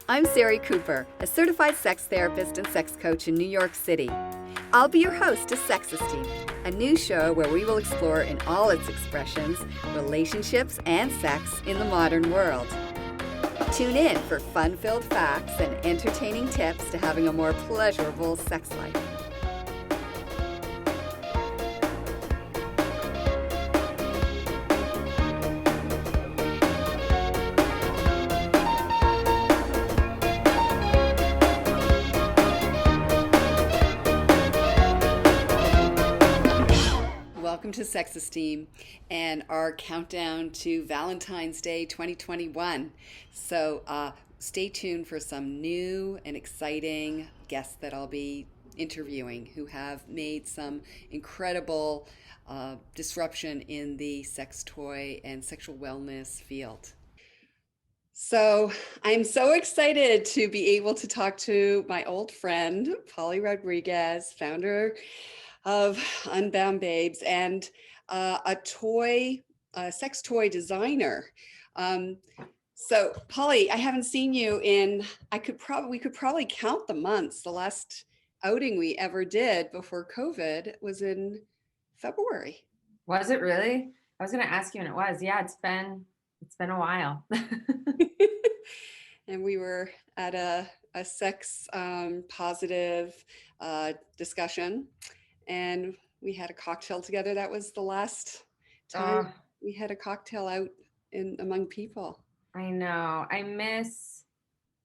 I'm Sari Cooper, a certified sex therapist and sex coach in New York City. I'll be your host to Sex Esteem, a new show where we will explore in all its expressions relationships and sex in the modern world. Tune in for fun-filled facts and entertaining tips to having a more pleasurable sex life. Welcome to Sex Esteem and our countdown to Valentine's Day 2021. So stay tuned for some new and exciting guests that I'll be interviewing who have made some incredible disruption in the sex toy and sexual wellness field. So I'm so excited to be able to talk to my old friend, Polly Rodriguez, founder of Unbound Babes, and a sex toy designer. So Polly, I haven't seen you in, we could probably count the months. The last outing we ever did before COVID was in February. Was it really? I was going to ask you when it was. Yeah, it's been a while. And we were at a sex positive discussion, and we had a cocktail together. That was the last time we had a cocktail out among people. I know.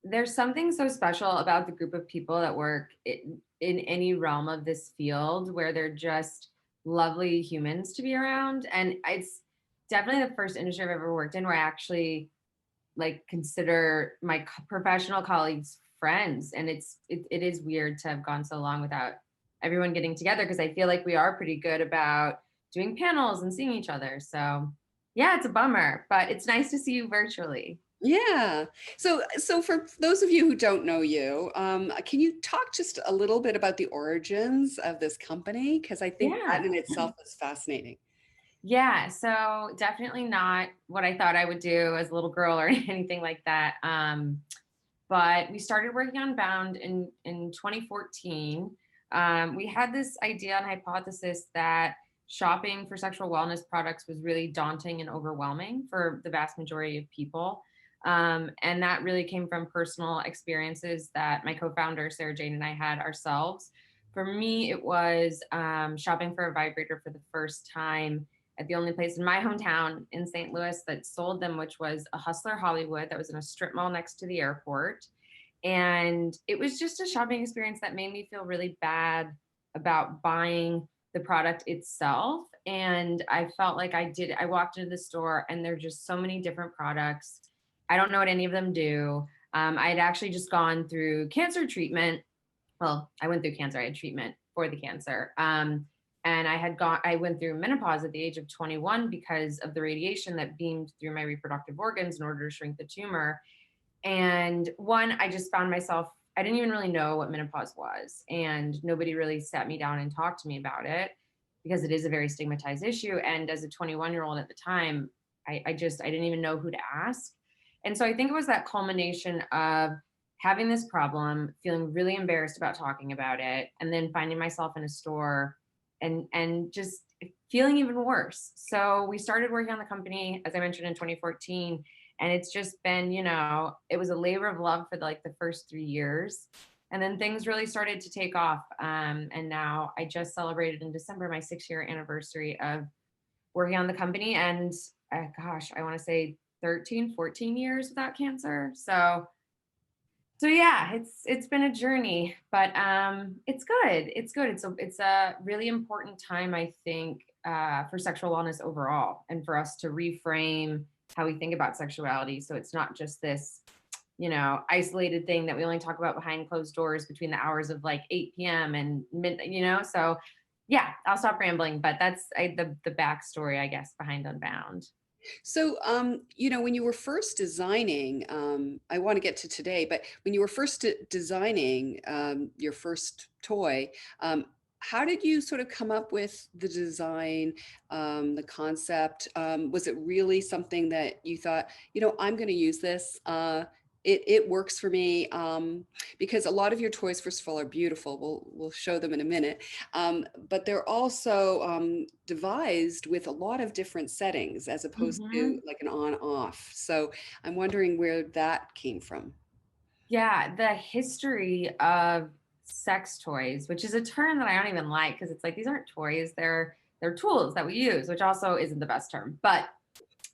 There's something so special about the group of people that work in any realm of this field where they're just lovely humans to be around. And it's definitely the first industry I've ever worked in where I actually consider my professional colleagues friends. And it is weird to have gone so long without everyone getting together, because I feel like we are pretty good about doing panels and seeing each other. So yeah, it's a bummer, but it's nice to see you virtually. Yeah. So for those of you who don't know you, can you talk just a little bit about the origins of this company? Because I think that in itself is fascinating. Yeah, so definitely not what I thought I would do as a little girl or anything like that. But we started working on Bound in 2014. We had this idea and hypothesis that shopping for sexual wellness products was really daunting and overwhelming for the vast majority of people. And that really came from personal experiences that my co-founder, Sarah Jane, and I had ourselves. For me, it was shopping for a vibrator for the first time at the only place in my hometown in St. Louis that sold them, which was a Hustler Hollywood that was in a strip mall next to the airport. And it was just a shopping experience that made me feel really bad about buying the product itself. And I felt like I walked into the store and there are just so many different products. I don't know what any of them do. I'd actually just gone through cancer treatment. Well, I went through cancer. I had treatment for the cancer. And I went through menopause at the age of 21 because of the radiation that beamed through my reproductive organs in order to shrink the tumor. And I just found myself, I didn't even really know what menopause was. And nobody really sat me down and talked to me about it because it is a very stigmatized issue. And as a 21-year-old at the time, I didn't even know who to ask. And so I think it was that culmination of having this problem, feeling really embarrassed about talking about it, and then finding myself in a store and just feeling even worse. So we started working on the company, as I mentioned, in 2014. And it's just been, it was a labor of love for the first 3 years. And then things really started to take off. And now I just celebrated in December my 6-year anniversary of working on the company. And I want to say 13, 14 years without cancer. So yeah, it's been a journey, but it's good. It's good. It's a really important time, I think, for sexual wellness overall, and for us to reframe how we think about sexuality. So it's not just this, isolated thing that we only talk about behind closed doors between the hours of 8 p.m. and midnight. So yeah, I'll stop rambling, but that's the backstory, I guess, behind Unbound. So, when you were first designing, I want to get to today, but when you were first designing your first toy, how did you sort of come up with the design, the concept? Was it really something that you thought, I'm going to use this it works for me, because a lot of your toys, first of all, are beautiful. We'll show them in a minute, but they're also devised with a lot of different settings as opposed to Mhm. like an on-off. So I'm wondering where that came from. Yeah, the history of sex toys, which is a term that I don't even like because it's like these aren't toys, they're tools that we use, which also isn't the best term. But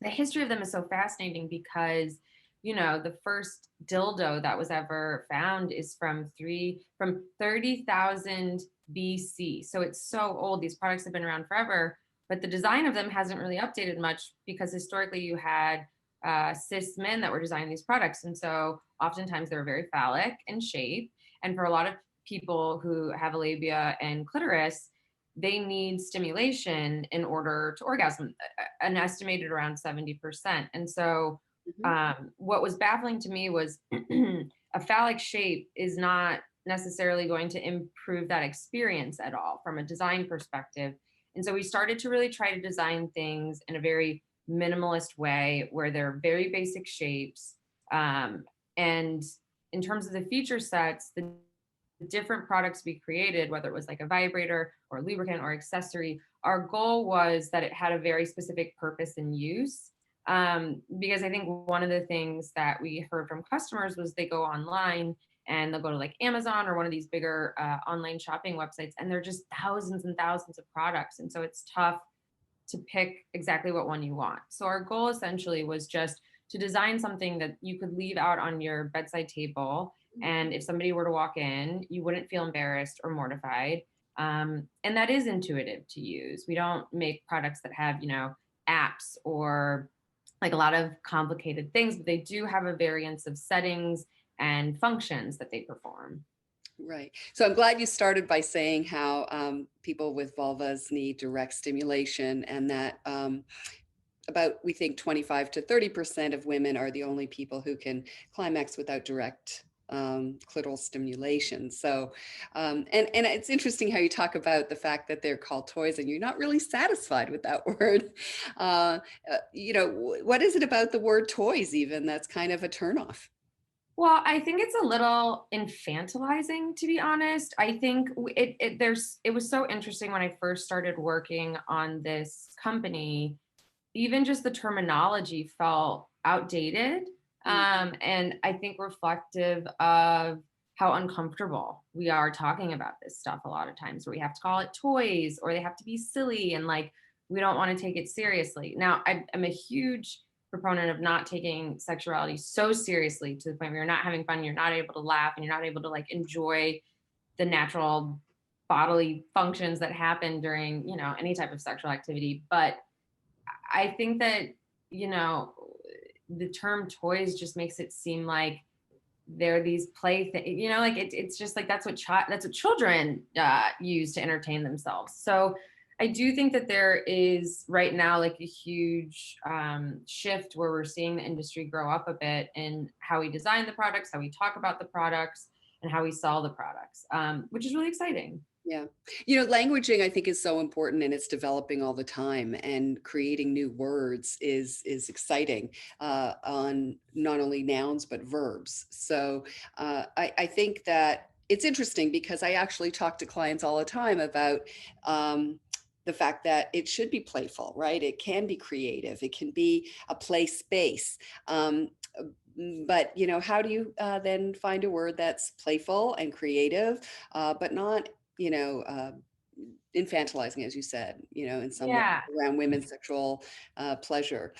the history of them is so fascinating because the first dildo that was ever found is from 30,000 BC. So it's so old. These products have been around forever, but the design of them hasn't really updated much because historically you had cis men that were designing these products, and so oftentimes they're very phallic in shape. And for a lot of people who have a labia and clitoris, they need stimulation in order to orgasm, an estimated around 70%. And so, Mhm. what was baffling to me was a phallic shape is not necessarily going to improve that experience at all from a design perspective. And so, we started to really try to design things in a very minimalist way where they're very basic shapes. And in terms of the feature sets, the different products we created, whether it was like a vibrator or lubricant or accessory, our goal was that it had a very specific purpose and use. Because I think one of the things that we heard from customers was they go online and they'll go to like Amazon or one of these bigger online shopping websites, and there are just thousands and thousands of products. And so it's tough to pick exactly what one you want. So our goal essentially was just to design something that you could leave out on your bedside table. And if somebody were to walk in, you wouldn't feel embarrassed or mortified. And that is intuitive to use. We don't make products that have, apps or like a lot of complicated things, but they do have a variance of settings and functions that they perform. Right. So I'm glad you started by saying how people with vulvas need direct stimulation, and that about, we think, 25 to 30% of women are the only people who can climax without direct clitoral stimulation. So, and it's interesting how you talk about the fact that they're called toys and you're not really satisfied with that word. What is it about the word toys even that's kind of a turnoff? Well, I think it's a little infantilizing, to be honest. I think it was so interesting when I first started working on this company. Even just the terminology felt outdated, and I think reflective of how uncomfortable we are talking about this stuff a lot of times, where we have to call it toys or they have to be silly and like we don't want to take it seriously. Now, I'm a huge proponent of not taking sexuality so seriously to the point where you're not having fun, you're not able to laugh, and you're not able to like enjoy the natural bodily functions that happen during any type of sexual activity. But I think that, you know, the term toys just makes it seem like they're these play things, like it's just like that's what children use to entertain themselves. So I do think that there is right now like a huge shift where we're seeing the industry grow up a bit in how we design the products, how we talk about the products, and how we sell the products, which is really exciting. Yeah. Languaging, I think, is so important, and it's developing all the time, and creating new words is exciting, on not only nouns but verbs. So I think that it's interesting because I actually talk to clients all the time about the fact that it should be playful, right? It can be creative. It can be a play space. But how do you then find a word that's playful and creative, but not you know, uh, infantilizing, as you said, in some way Yeah. around women's sexual pleasure.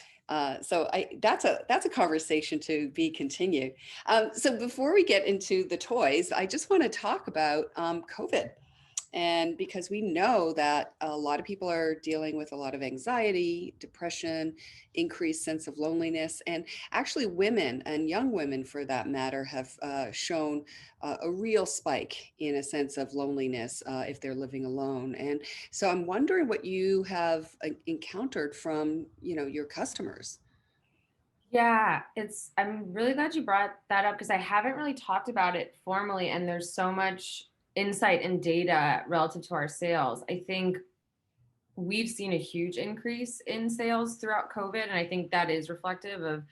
So that's a conversation to be continued. So before we get into the toys, I just want to talk about COVID. And because we know that a lot of people are dealing with a lot of anxiety, depression, increased sense of loneliness, and actually women and young women, for that matter, have shown a real spike in a sense of loneliness if they're living alone. And so I'm wondering what you have encountered from, your customers. Yeah, I'm really glad you brought that up because I haven't really talked about it formally, and there's so much insight and data relative to our sales. I think we've seen a huge increase in sales throughout COVID, and I think that is reflective of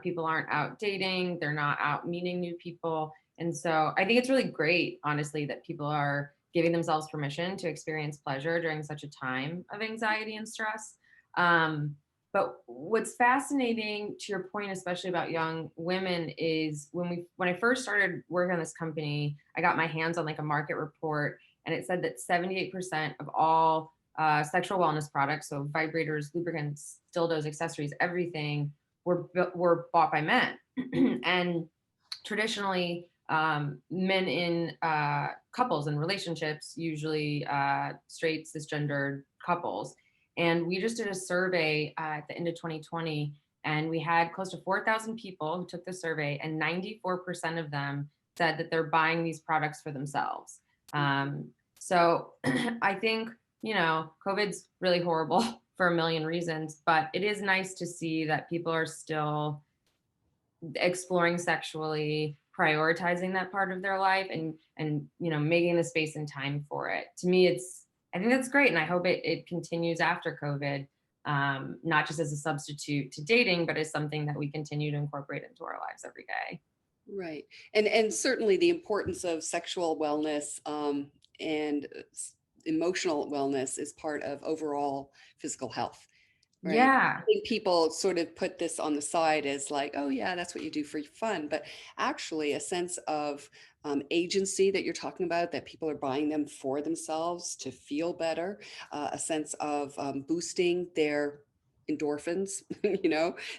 people aren't out dating, they're not out meeting new people. And so I think it's really great, honestly, that people are giving themselves permission to experience pleasure during such a time of anxiety and stress. Um, but what's fascinating to your point, especially about young women, is when I first started working on this company, I got my hands on like a market report, and it said that 78% of all sexual wellness products, so vibrators, lubricants, dildos, accessories, everything, were bought by men. And traditionally, men in couples and relationships, usually straight cisgender couples. And we just did a survey at the end of 2020, and we had close to 4,000 people who took the survey, and 94% of them said that they're buying these products for themselves. So I think, COVID's really horrible for a million reasons, but it is nice to see that people are still exploring sexually, prioritizing that part of their life, and making the space and time for it. To me, I think that's great, and I hope it continues after COVID, not just as a substitute to dating, but as something that we continue to incorporate into our lives every day. Right. And certainly the importance of sexual wellness and emotional wellness is part of overall physical health. Right. I Yeah, think people sort of put this on the side as like, oh yeah, that's what you do for fun. But actually a sense of agency that you're talking about, that people are buying them for themselves to feel better, a sense of boosting their endorphins,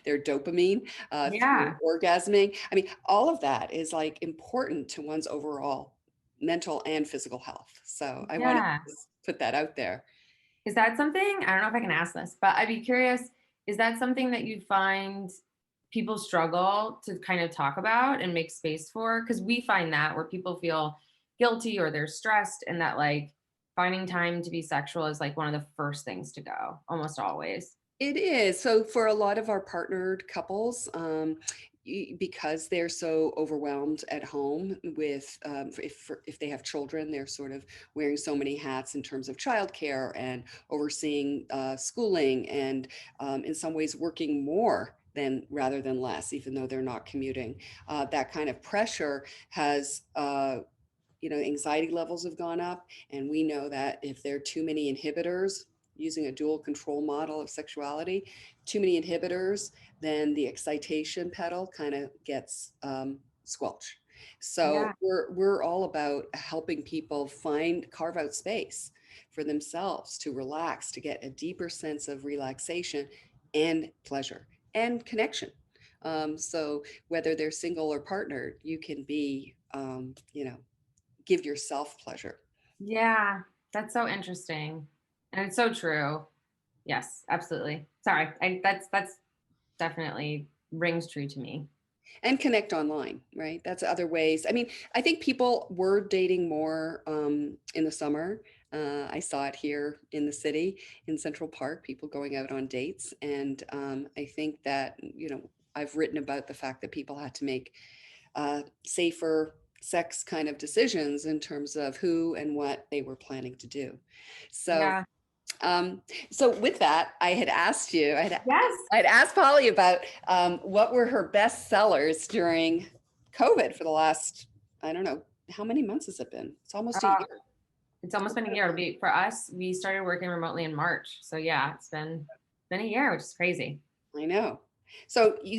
their dopamine through yeah, orgasming. I mean, all of that is like important to one's overall mental and physical health. So I wanted yeah. to put that out there. Is that something? I don't know if I can ask this, but I'd be curious. Is that something that you find people struggle to kind of talk about and make space for? Because we find that where people feel guilty or they're stressed, and that like finding time to be sexual is like one of the first things to go, almost always. It is. So for a lot of our partnered couples, because they're so overwhelmed at home with, if they have children, they're sort of wearing so many hats in terms of childcare and overseeing schooling, and in some ways working more than rather than less, even though they're not commuting. That kind of pressure has anxiety levels have gone up. And we know that if there are too many inhibitors, using a dual control model of sexuality, too many inhibitors, then the excitation pedal kind of gets squelched. So Yeah. we're all about helping people carve out space for themselves to relax, to get a deeper sense of relaxation and pleasure and connection. So whether they're single or partnered, you can be, give yourself pleasure. Yeah. That's so interesting. And it's so true. Yes, absolutely. Sorry. That's definitely rings true to me. And connect online, right? That's other ways. I mean, I think people were dating more in the summer. I saw it here in the city, in Central Park, people going out on dates. And I think that, I've written about the fact that people had to make safer sex kind of decisions in terms of who and what they were planning to do. So Yeah. Um, so with that, Yes. I'd asked Polly about what were her best sellers during COVID for the last, I don't know, how many months has it been? It's almost a Uh, year. it's almost been a year. It'll be for us. We started working remotely in March. So yeah, it's been a year, which is crazy. I know. So you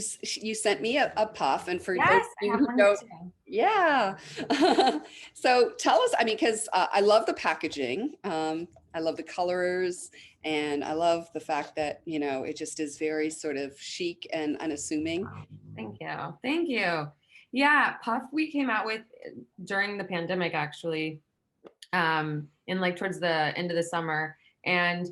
sent me a puff, and for those of Yes, I you have who one here don't, too. yeah. So tell us, I mean, because I love the packaging, I love the colors, and I love the fact that it just is very sort of chic and unassuming. Thank you. Thank you. Yeah, Puff we came out with during the pandemic actually, in like towards the end of the summer. And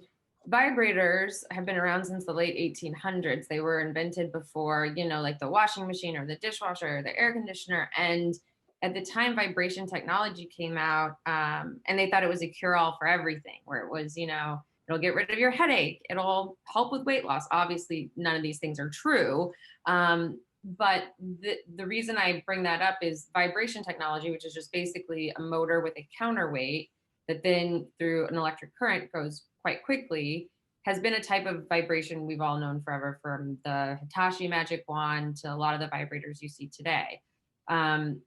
vibrators have been around since the late 1800s. They were invented before, like the washing machine or the dishwasher or the air conditioner. And at the time, vibration technology came out, and they thought it was a cure all for everything, where it was, it'll get rid of your headache, it'll help with weight loss. Obviously, none of these things are true. But the reason I bring that up is vibration technology, which is just basically a motor with a counterweight that then through an electric current goes quite quickly. has been a type of vibration we've all known forever, from the Hitachi magic wand to a lot of the vibrators you see today.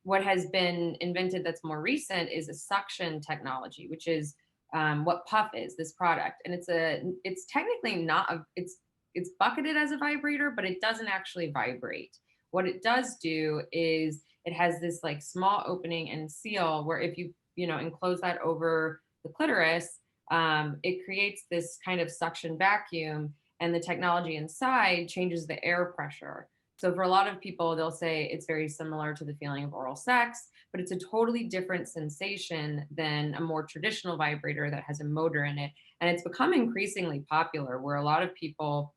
What has been invented that's more recent is a suction technology, which is what Puff is, this product. And it's technically not it's bucketed as a vibrator, but it doesn't actually vibrate. What it does do is it has this like small opening and seal where if you enclose that over the clitoris, it creates this kind of suction vacuum, and the technology inside changes the air pressure. So for a lot of people, they'll say it's very similar to the feeling of oral sex, but it's a totally different sensation than a more traditional vibrator that has a motor in it. And it's become increasingly popular where a lot of people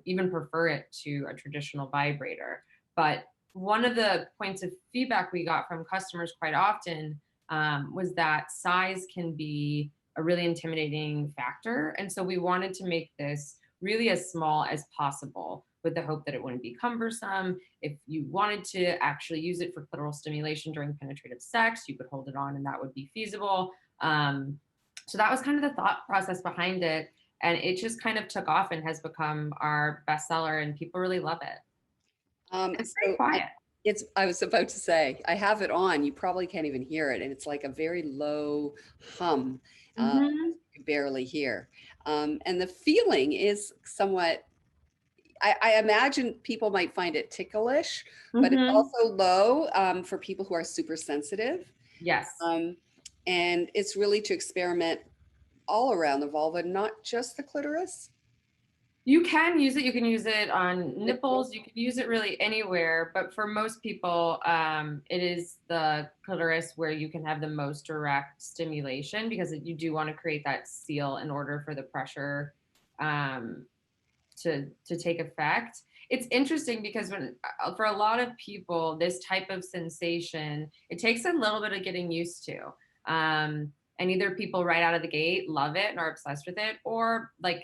even prefer it to a traditional vibrator. But one of the points of feedback we got from customers quite often was that size can be a really intimidating factor. And so we wanted to make this really as small as possible with the hope that it wouldn't be cumbersome. If you wanted to actually use it for clitoral stimulation during penetrative sex, you could hold it on and that would be feasible. So that was kind of the thought process behind it. And it just kind of took off and has become our bestseller, and people really love it. It's very So quiet. I was about to say, I have it on. You probably can't even hear it. And it's like a very low hum. Mm-hmm. You can barely hear. And the feeling is somewhat, I imagine people might find it ticklish, but it's Mm-hmm. also low for people who are super sensitive. Yes. Um, and it's really to experiment all around the vulva, not just the clitoris. You can use it. You can use it on Nipple. nipples. You can use it really anywhere. But for most people, it is the clitoris where you can have the most direct stimulation, because you do want to create that seal in order for the pressure um, to take effect. It's interesting because for a lot of people, this type of sensation, it takes a little bit of getting used to. And either people right out of the gate love it and are obsessed with it, or like,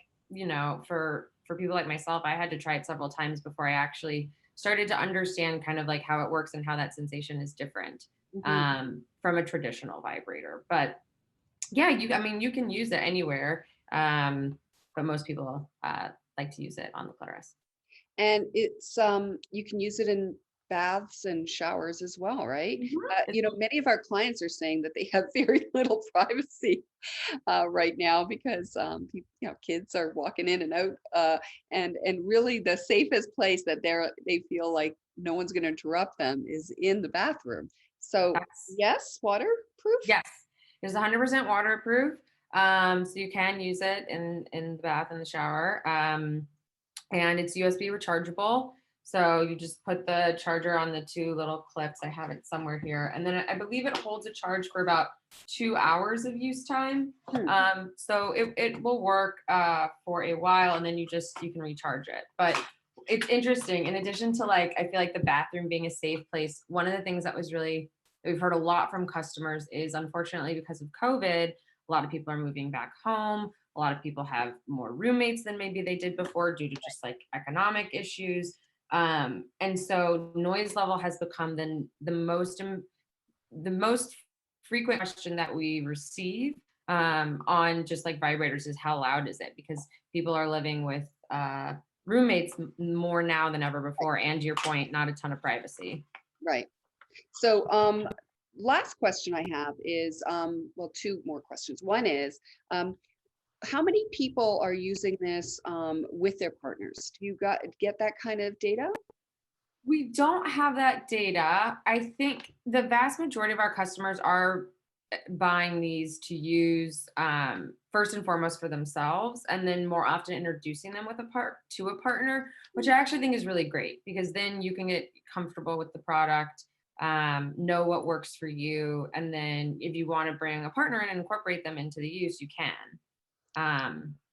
for people like myself, I had to try it several times before I actually started to understand kind of like how it works and how that sensation is different Mhm. from a traditional vibrator. But yeah, I mean, you can use it anywhere. But most people like to use it on the clitoris. And it's you can use it in baths and showers as well, right? Mhm. Many of our clients are saying that they have very little privacy right now because kids are walking in and out, and really the safest place that they feel like no one's going to interrupt them is in the bathroom. So That's yes, waterproof. Yes, it's 100% waterproof. So you can use it in the bath and the shower. And it's USB rechargeable. So you just put the charger on the two little clips. I have it somewhere here. And then I believe it holds a charge for about 2 hours of use time. Hmm. So it will work for a while, and then you can recharge it. But it's interesting. In addition to, like, I feel like the bathroom being a safe place, one of the things that we've heard a lot from customers is, unfortunately, because of COVID, a lot of people are moving back home. A lot of people have more roommates than maybe they did before due to just like economic issues. And so noise level has become the most frequent question that we receive on just like vibrators is, how loud is it? Because people are living with roommates more now than ever before. And to your point, not a ton of privacy. Right. So, last question I have is, well, two more questions. One is, how many people are using this with their partners? Do you get that kind of data? We don't have that data. I think the vast majority of our customers are buying these to use first and foremost for themselves, and then more often introducing them to a partner, which I actually think is really great, because then you can get comfortable with the product, know what works for you, and then if you want to bring a partner in and incorporate them into the use, you can.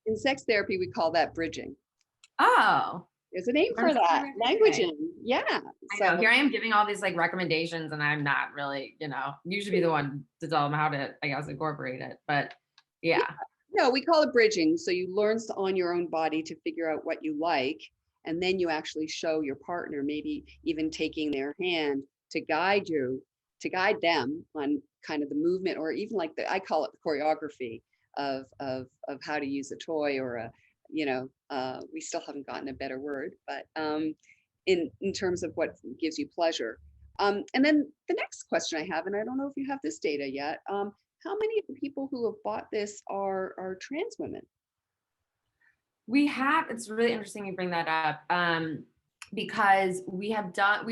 In sex therapy, we call that bridging. Oh, There's a name learn for something that, every day. languaging. Yeah. I So, know. Here I am giving all these like recommendations, and I'm not really, usually be the one to tell them how to, I guess, incorporate it. But yeah, yeah, no, we call it bridging. So you learn on your own body to figure out what you like, and then you actually show your partner, maybe even taking their hand to guide them on kind of the movement, or even like I call it the choreography of how to use a toy or we still haven't gotten a better word, but in terms of what gives you pleasure. And then the next question I have, and I don't know if you have this data yet, how many of the people who have bought this are trans women? We have, it's really interesting you bring that up, because we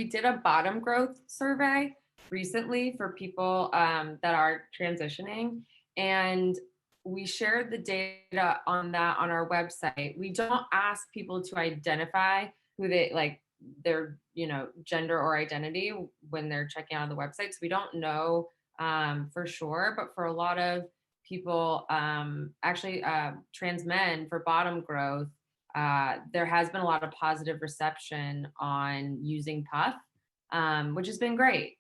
did a bottom growth survey recently for people that are transitioning, and we shared the data on that on our website. We don't ask people to identify who they like their gender or identity when they're checking out the website, so we don't know for sure, but for a lot of people, actually trans men, for bottom growth, there has been a lot of positive reception on using puff, which has been great,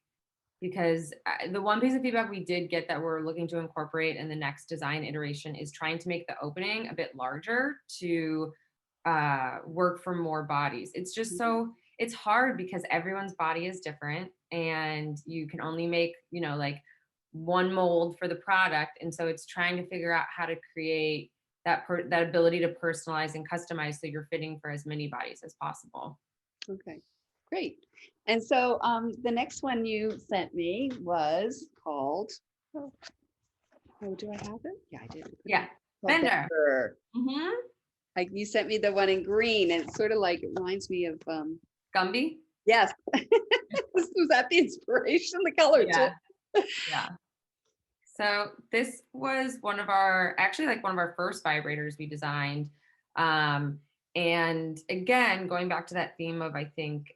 because the one piece of feedback we did get that we're looking to incorporate in the next design iteration is trying to make the opening a bit larger to work for more bodies. It's just it's hard because everyone's body is different, and you can only make like one mold for the product, and so it's trying to figure out how to create that ability to personalize and customize so you're fitting for as many bodies as possible. Okay, great. And so the next one you sent me was called, oh, do I have it? Yeah, I did. Yeah, Bender. Mm-hmm. Like, you sent me the one in green, and it's sort of like, it reminds me of Gumby. Yes. Was that the inspiration, the color Yeah. too? Yeah. So this was one of our first vibrators we designed. And again, going back to that theme of, I think,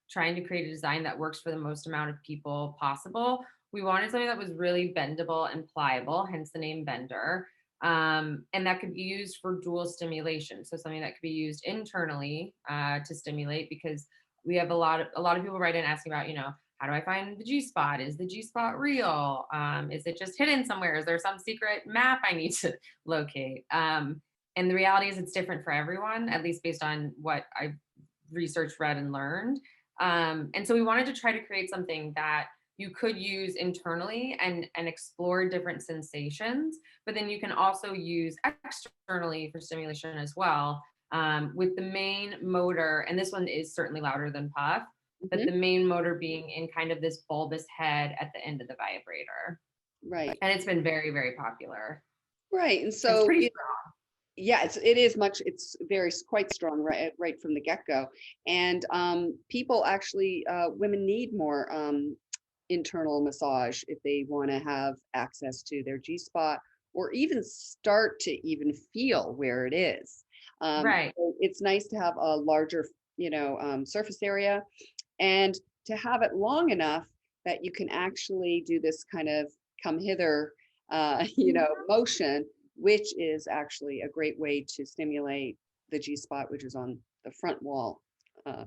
trying to create a design that works for the most amount of people possible, we wanted something that was really bendable and pliable, hence the name Bender. And that could be used for dual stimulation. So something that could be used internally to stimulate, because we have a lot of people write in asking about, how do I find the G spot? Is the G spot real? Is it just hidden somewhere? Is there some secret map I need to locate? And the reality is it's different for everyone, at least based on what I've researched, read, and learned. And so we wanted to try to create something that you could use internally and explore different sensations, but then you can also use externally for stimulation as well, with the main motor. And this one is certainly louder than puff, but the main motor being in kind of this bulbous head at the end of the vibrator. Right. And it's been very, very popular. Right. And so it's pretty strong. Yeah, it's quite strong right from the get-go. And people actually, women need more internal massage if they want to have access to their G-spot, or even start to even feel where it is. Right. So it's nice to have a larger, surface area, and to have it long enough that you can actually do this kind of come hither, motion, which is actually a great way to stimulate the G spot, which is on the front wall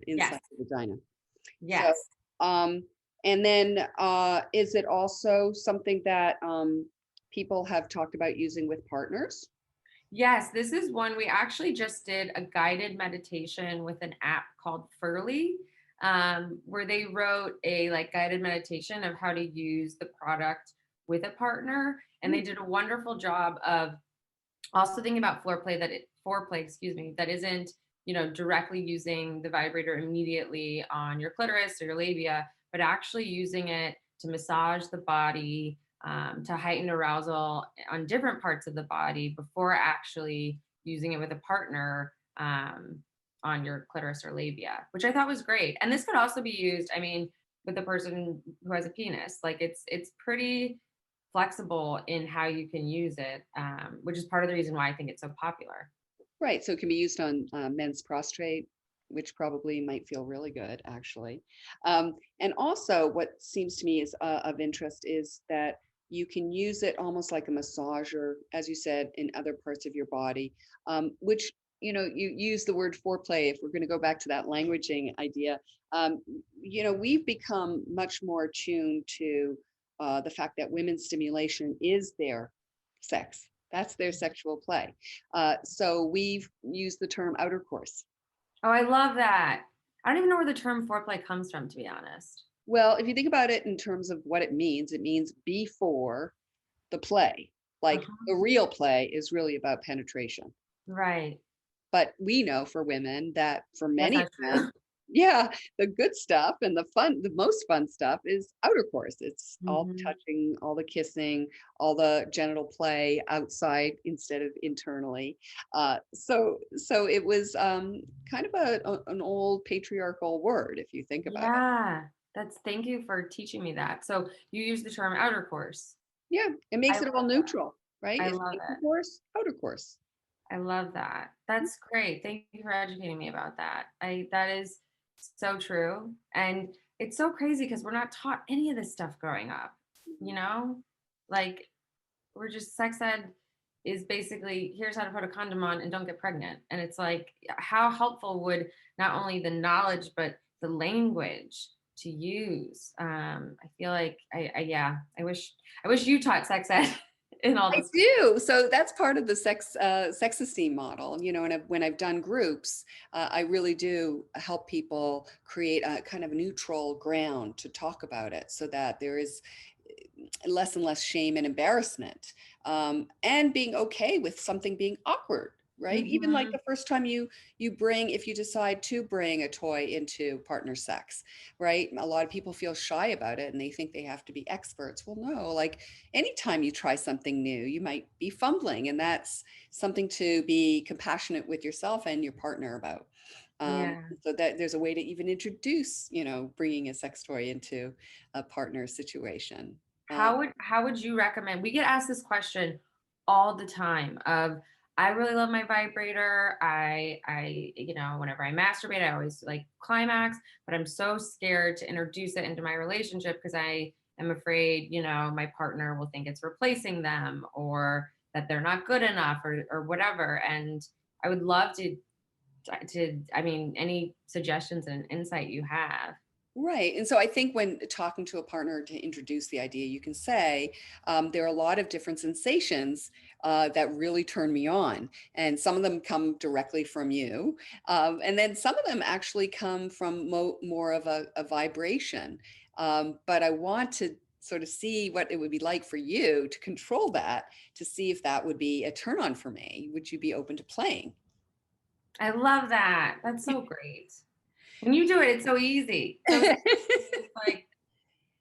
inside the vagina. Yes. So, and then is it also something that people have talked about using with partners? Yes, this is one we actually just did a guided meditation with an app called Furly, where they wrote a guided meditation of how to use the product with a partner, and they did a wonderful job of also thinking about foreplay that isn't directly using the vibrator immediately on your clitoris or your labia, but actually using it to massage the body, to heighten arousal on different parts of the body before actually using it with a partner on your clitoris or labia, which I thought was great. And this could also be used, with a person who has a penis. It's pretty flexible in how you can use it, which is part of the reason why I think it's so popular. Right. So it can be used on men's prostate, which probably might feel really good, actually. And also, what seems to me is of interest is that you can use it almost like a massager, as you said, in other parts of your body, which, you use the word foreplay. If we're going to go back to that languaging idea, we've become much more attuned to the fact that women's stimulation is their sex. That's their sexual play. So we've used the term outer course. Oh, I love that. I don't even know where the term foreplay comes from, to be honest. Well, if you think about it in terms of what it means before the play. The real play is really about penetration. Right. But we know for women that for Yes, many that's true. men, yeah, the good stuff and the most fun stuff is outer course. It's all the Hmm. touching, all the kissing, all the genital play outside instead of internally. So it was kind of an old patriarchal word if you think about it. Yeah, thank you for teaching me that. So you use the term outer course. Yeah, it I makes it all love that. neutral, right? I It's love inner it. course, outer course. I love that. That's great. Thank you for educating me about that. That is so true. And it's so crazy because we're not taught any of this stuff growing up, you know? Like we're just sex ed is basically here's how to put a condom on and don't get pregnant. And it's like how helpful would not only the knowledge but the language to use. I feel like yeah, I wish you taught sex ed in all I this. do. So that's part of the sex esteem model, and when I've done groups, I really do help people create a kind of neutral ground to talk about it, so that there is less and less shame and embarrassment, and being okay with something being awkward, right? Even like Mhm. the first time you bring, if you decide to bring a toy into partner sex, right? A lot of people feel shy about it and they think they have to be experts. Well, no, like anytime you try something new, you might be fumbling, and that's something to be compassionate with yourself and your partner about. um, Yeah. so that there's a way to even introduce, bringing a sex toy into a partner situation. uh, How would you recommend? We get asked this question all the time of I really love my vibrator. Whenever I masturbate, I always like climax, but I'm so scared to introduce it into my relationship because I am afraid, my partner will think it's replacing them or that they're not good enough or whatever. And I would love I mean, any suggestions and insight you have. Right. And so I think when talking to a partner to introduce the idea, you can say, there are a lot of different sensations that really turn me on. And some of them come directly from you. And then some of them actually come from more of a vibration. But I want to sort of see what it would be like for you to control that, to see if that would be a turn on for me. Would you be open to playing? I love that. That's so great. When you do it, it's so easy. So easy. It's like,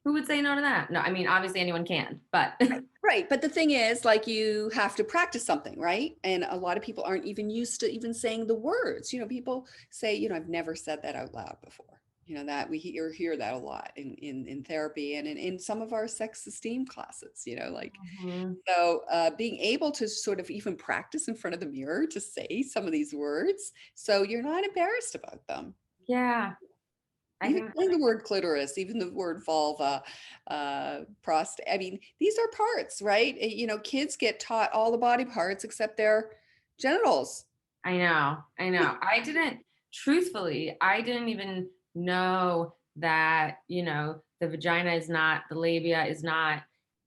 who would say no to that? No, I mean, obviously anyone can, but Right. But the thing is, like, you have to practice something, right? And a lot of people aren't even used to even saying the words. People say, I've never said that out loud before. That we hear that a lot in therapy and in some of our sex esteem classes, like, Mhm. so being able to sort of even practice in front of the mirror to say some of these words so you're not embarrassed about them. Yeah, I Even think saying the word clitoris, even the word vulva, prostate. I mean, these are parts, right? Kids get taught all the body parts except their genitals. I know. I know. Truthfully, I didn't even know that, the vagina is not, the labia is not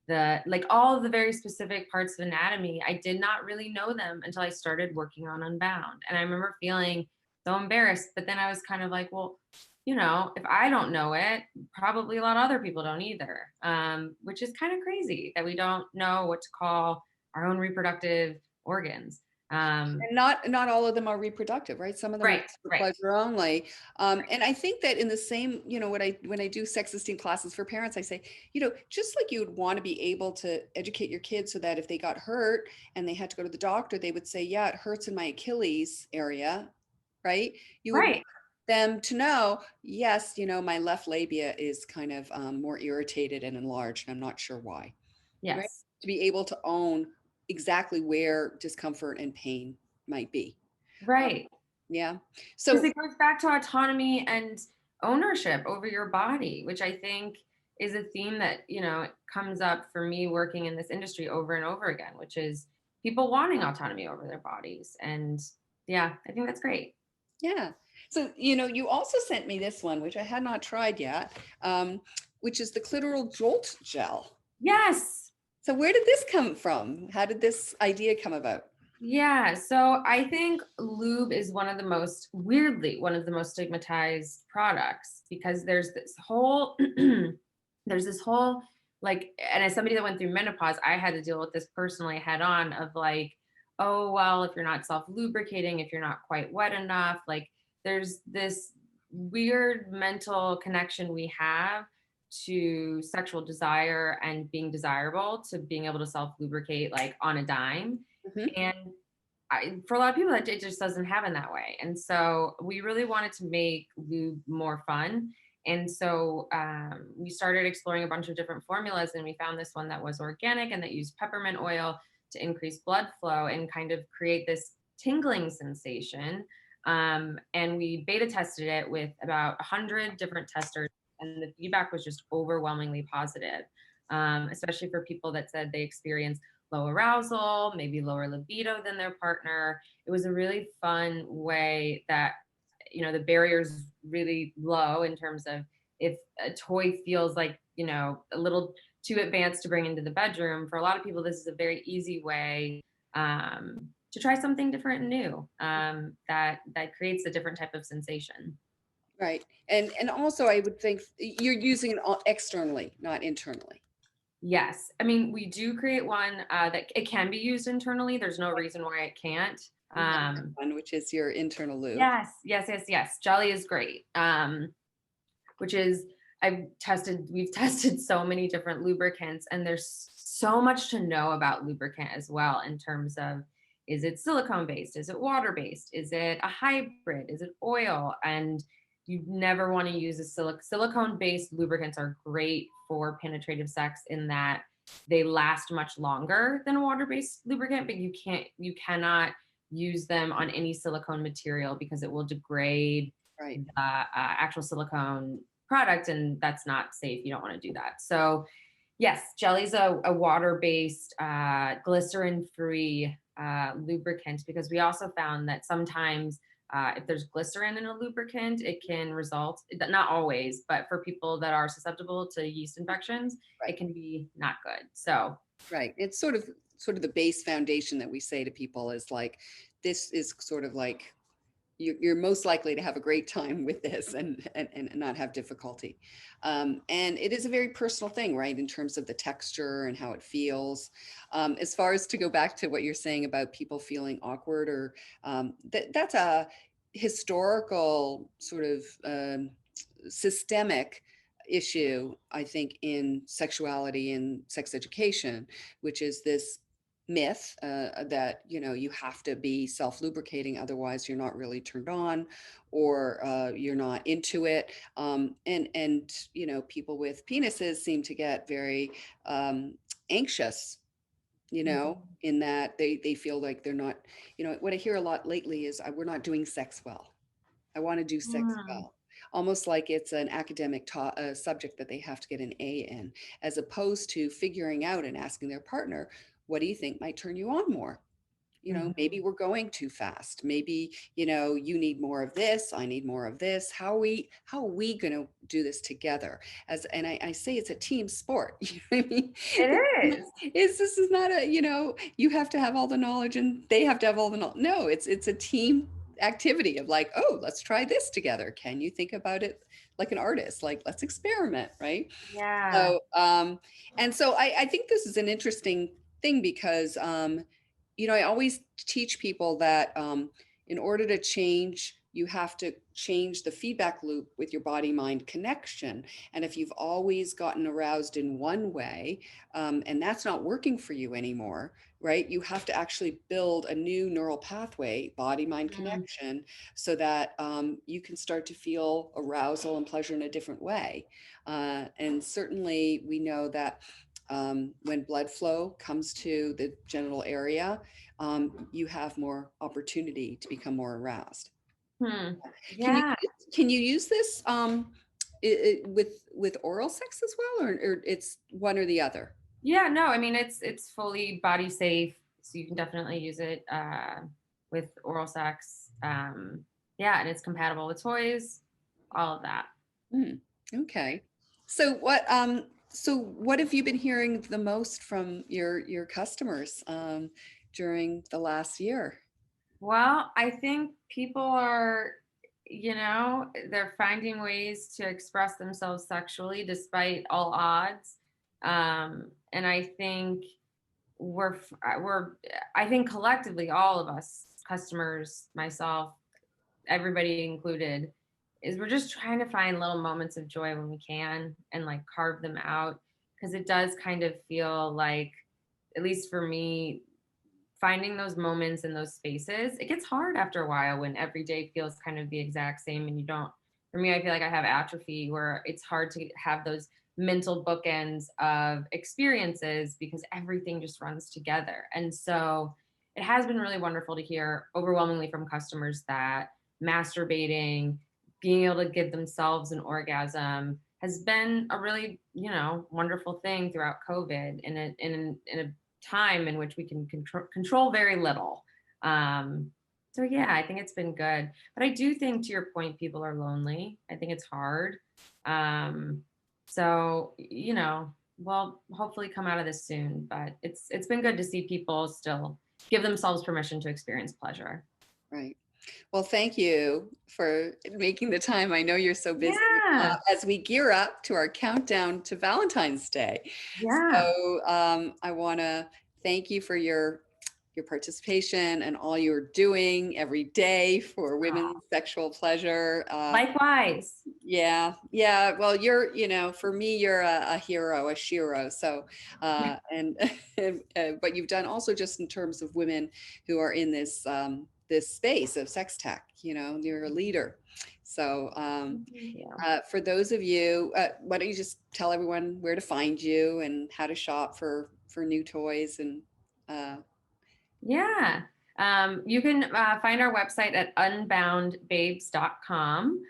like all of the very specific parts of anatomy. I did not really know them until I started working on Unbound. And I remember feeling so embarrassed, but then I was kind of like, well, if I don't know it, probably a lot of other people don't either. Which is kind of crazy that we don't know what to call our own reproductive organs. Um, And not all of them are reproductive, right? Some of them are right, just for right, pleasure only. right, And I think that in the same, when I do sex esteem classes for parents, I say, just like you would want to be able to educate your kids so that if they got hurt and they had to go to the doctor, they would say, yeah, it hurts in my Achilles area, right? You would want right. them to know, yes, my left labia is kind of more irritated and enlarged, and I'm not sure why, right? Yes, To be able to own exactly where discomfort and pain might be. Uh, right. yeah. Because So it goes back to autonomy and ownership over your body, which I think is a theme that, comes up for me working in this industry over and over again, which is people wanting autonomy over their bodies. And yeah, I think that's great. yeah. So you also sent me this one, which I had not tried yet, which is the clitoral jolt gel. Yes. So where did this come from? How did this idea come about? Yeah, so I think lube is weirdly, one of the most stigmatized products because there's this whole, like, and as somebody that went through menopause, I had to deal with this personally head on of like, oh, well, if you're not self lubricating, if you're not quite wet enough, like there's this weird mental connection we have to sexual desire and being desirable to being able to self lubricate like on a dime. Hmm. And for a lot of people, that it just doesn't happen that way. And so we really wanted to make lube more fun. And so we started exploring a bunch of different formulas, and we found this one that was organic and that used peppermint oil to increase blood flow and kind of create this tingling sensation. And we beta tested it with about 100 different testers, and the feedback was just overwhelmingly positive, especially for people that said they experienced low arousal, maybe lower libido than their partner. It was a really fun way that, the barrier's really low in terms of if a toy feels like, a little too advanced to bring into the bedroom. For a lot of people, this is a very easy way to try something different and new, that creates a different type of sensation. Right. And also I would think you're using it externally, not internally. Yes. I mean, we do create one that it can be used internally. There's no reason why it can't. You have one, which is your internal lube. Yes, yes, yes, yes. Jelly is great. Which is we've tested so many different lubricants, and there's so much to know about lubricant as well in terms of, is it silicone based? Is it water based? Is it a hybrid? Is it oil? And you never want to use a silicone based lubricants are great for penetrative sex in that they last much longer than a water based lubricant, but you cannot use them on any silicone material because it will degrade Right. the actual silicone product, and that's not safe. You don't want to do that. So yes, jelly's a water-based, glycerin-free lubricant, because we also found that sometimes if there's glycerin in a lubricant, it can result, not always, but for people that are susceptible to yeast infections, Right. it can be not good. So Right. It's sort of the base foundation that we say to people is like, this is sort of like you're most likely to have a great time with this and not have difficulty. And it is a very personal thing, right? In terms of the texture and how it feels. As far as to go back to what you're saying about people feeling awkward or that's a historical sort of systemic issue, I think, in sexuality and sex education, which is this myth that you have to be self-lubricating, otherwise you're not really turned on, or you're not into it. And people with penises seem to get very anxious, in that they feel like they're not. What I hear a lot lately is, we're not doing sex well. I want to do sex mm, well. Almost like it's an academic subject that they have to get an A in, as opposed to figuring out and asking their partner, what do you think might turn you on more? Maybe mhm. we're going too fast. Maybe, you need more of this. I need more of this. How are we going to do this together? And I say it's a team sport. You know what I mean? It is. This is not you have to have all the knowledge and they have to have all the knowledge. No, it's a team activity of like, oh, let's try this together. Can you think about it like an artist? Like, let's experiment, right? Yeah. So, I think this is an interesting thing because, I always teach people that in order to change, you have to change the feedback loop with your body mind connection. And if you've always gotten aroused in one way, and that's not working for you anymore, right? You have to actually build a new neural pathway, body mind Mm, connection, so that you can start to feel arousal and pleasure in a different way. And certainly, we know that when blood flow comes to the genital area, you have more opportunity to become more aroused. hmm. Can you Yeah. can you use this with oral sex as well, or it's one or the other? Yeah, no, I mean it's fully body safe, so you can definitely use it with oral sex. Yeah, and it's compatible with toys, all of that. Hmm, okay. So what have you been hearing the most from your customers during the last year? Well, I think people are, they're finding ways to express themselves sexually despite all odds. And I think we're I think collectively, all of us, customers, myself, everybody included, is we're just trying to find little moments of joy when we can and like carve them out, because it does kind of feel like, at least for me, finding those moments in those spaces, it gets hard after a while when every day feels kind of the exact same and you don't. For me, I feel like I have atrophy where it's hard to have those mental bookends of experiences because everything just runs together. And so it has been really wonderful to hear overwhelmingly from customers that masturbating, being able to give themselves an orgasm has been a really, wonderful thing throughout COVID, in a time in which we can control very little. So yeah, I think it's been good. But I do think, to your point, people are lonely. I think it's hard. So we'll hopefully come out of this soon. But it's been good to see people still give themselves permission to experience pleasure. Right. Well, thank you for making the time. I know you're so busy, Yeah. as we gear up to our countdown to Valentine's Day. Yeah. So I want to thank you for your participation and all you're doing every day for women's sexual pleasure. Likewise. Yeah, yeah. Well, for me, you're a hero, a shero. So, and but you've done also just in terms of women who are in this space of sex tech. You're a leader. So, Yeah. for those of you, why don't you just tell everyone where to find you and how to shop for new toys and. Yeah. You can find our website at unboundbabes.com.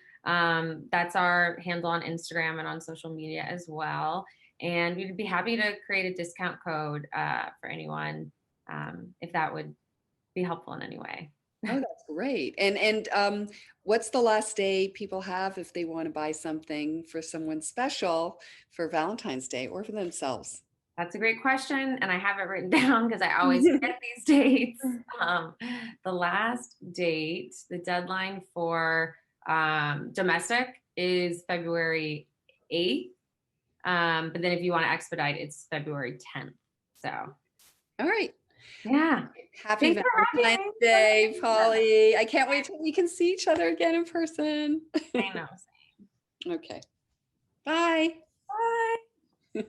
That's our handle on Instagram and on social media as well. And we'd be happy to create a discount code for anyone, if that would be helpful in any way. Oh, that's great. And what's the last day people have if they want to buy something for someone special for Valentine's Day or for themselves? That's a great question, and I have it written down because I always forget these dates. The last date, the deadline for domestic is February 8th. But then if you want to expedite, it's February 10th. So, All right. yeah. Happy Thanks for having Valentine's me. Day, Polly. I can't wait till we can see each other again in person. I know. Okay. Bye. Bye.